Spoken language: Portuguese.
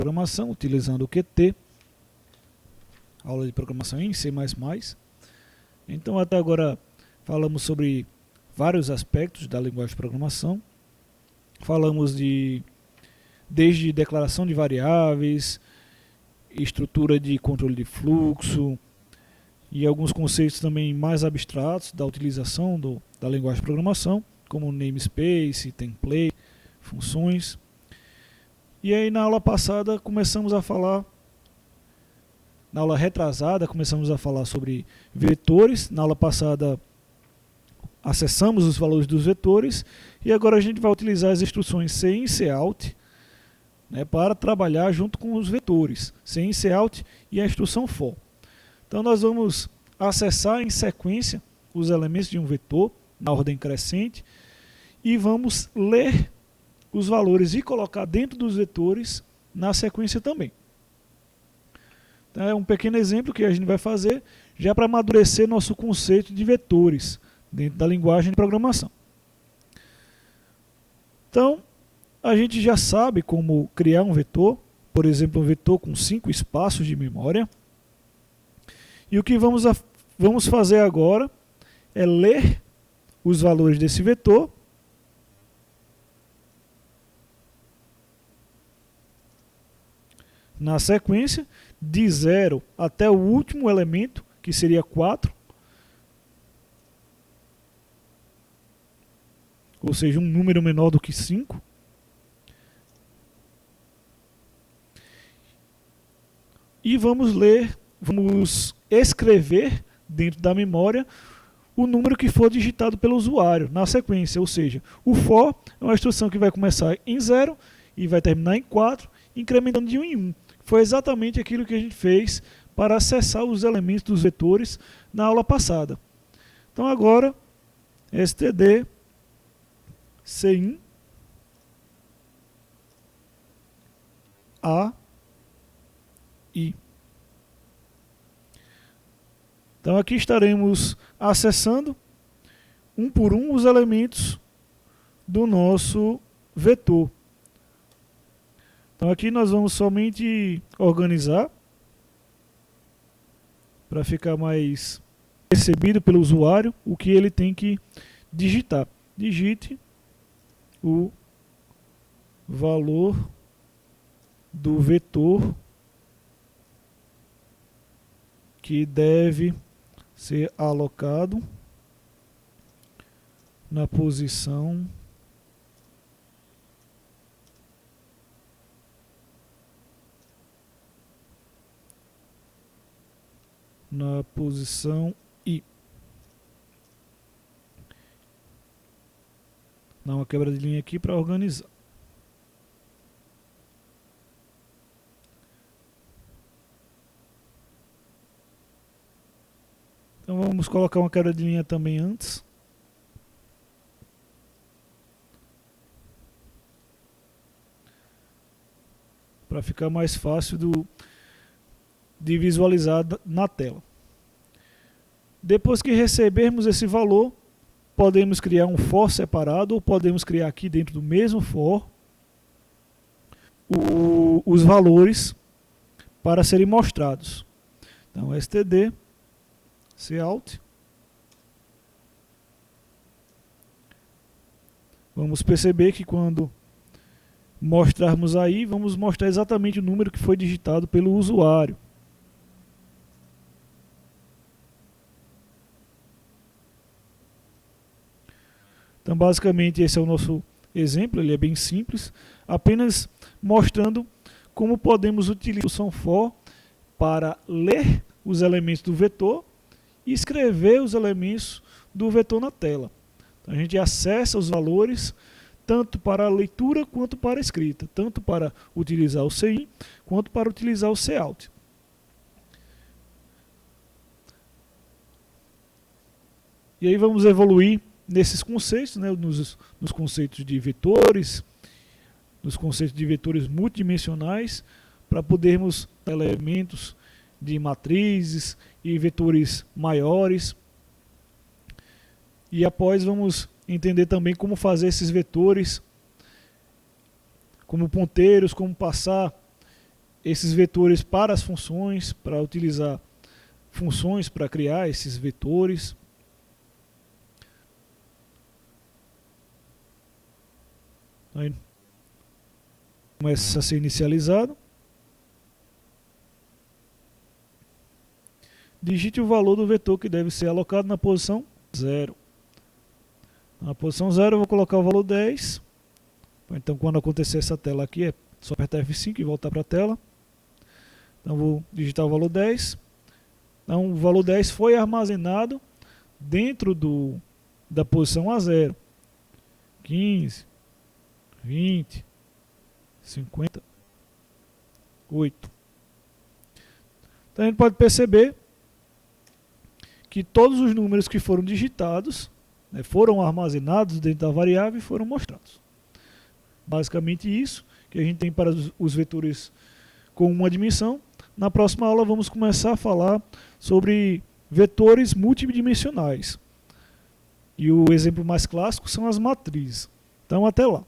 programação, utilizando o Qt, aula de programação em C++. Então até agora falamos sobre vários aspectos da linguagem de programação. Falamos desde declaração de variáveis, estrutura de controle de fluxo e alguns conceitos também mais abstratos da utilização da linguagem de programação, como namespace, template, funções. E aí na aula passada começamos a falar, na aula retrasada começamos a falar sobre vetores. Na aula passada acessamos os valores dos vetores e agora a gente vai utilizar as instruções cin, cout, né, para trabalhar junto com os vetores, cin, cout e a instrução for. Então nós vamos acessar em sequência os elementos de um vetor na ordem crescente e vamos ler os valores e colocar dentro dos vetores na sequência também. Então é um pequeno exemplo que a gente vai fazer já para amadurecer nosso conceito de vetores dentro da linguagem de programação. Então, a gente já sabe como criar um vetor, por exemplo, um vetor com 5 espaços de memória. E o que vamos fazer agora é ler os valores desse vetor na sequência, de 0 até o último elemento, que seria 4, ou seja, um número menor do que 5. E vamos escrever dentro da memória o número que for digitado pelo usuário na sequência, ou seja, o for é uma instrução que vai começar em 0 e vai terminar em 4, incrementando de 1 em 1. Foi exatamente aquilo que a gente fez para acessar os elementos dos vetores na aula passada. Então agora, std cin a i. Então aqui estaremos acessando um por um os elementos do nosso vetor. Então aqui nós vamos somente organizar para ficar mais percebido pelo usuário o que ele tem que digitar. Digite o valor do vetor que deve ser alocado na posição I. Dá uma quebra de linha aqui para organizar. Então vamos colocar uma quebra de linha também antes. Para ficar mais fácil de visualizar na tela. Depois que recebermos esse valor, podemos criar um for separado ou podemos criar aqui dentro do mesmo for os valores para serem mostrados. Então std cout. Vamos perceber que quando mostrarmos aí, vamos mostrar exatamente o número que foi digitado pelo usuário. Então basicamente esse é o nosso exemplo, ele é bem simples, apenas mostrando como podemos utilizar a função for para ler os elementos do vetor e escrever os elementos do vetor na tela. Então, a gente acessa os valores tanto para a leitura quanto para a escrita, tanto para utilizar o cin quanto para utilizar o cout. E aí vamos evoluir nesses conceitos, né, nos conceitos de vetores, nos conceitos de vetores multidimensionais, para podermos ter elementos de matrizes e vetores maiores. E após vamos entender também como fazer esses vetores como ponteiros, como passar esses vetores para as funções, para utilizar funções para criar esses vetores. Aí começa a ser inicializado. Digite o valor do vetor que deve ser alocado na posição 0. Na posição 0 eu vou colocar o valor 10. Então quando acontecer essa tela aqui é só apertar F5 e voltar para a tela. Então vou digitar o valor 10. Então o valor 10 foi armazenado dentro da posição A0. 15, 20, 50, 8. Então a gente pode perceber que todos os números que foram digitados, né, foram armazenados dentro da variável e foram mostrados. Basicamente isso que a gente tem para os vetores com uma dimensão. Na próxima aula vamos começar a falar sobre vetores multidimensionais. E o exemplo mais clássico são as matrizes. Então até lá.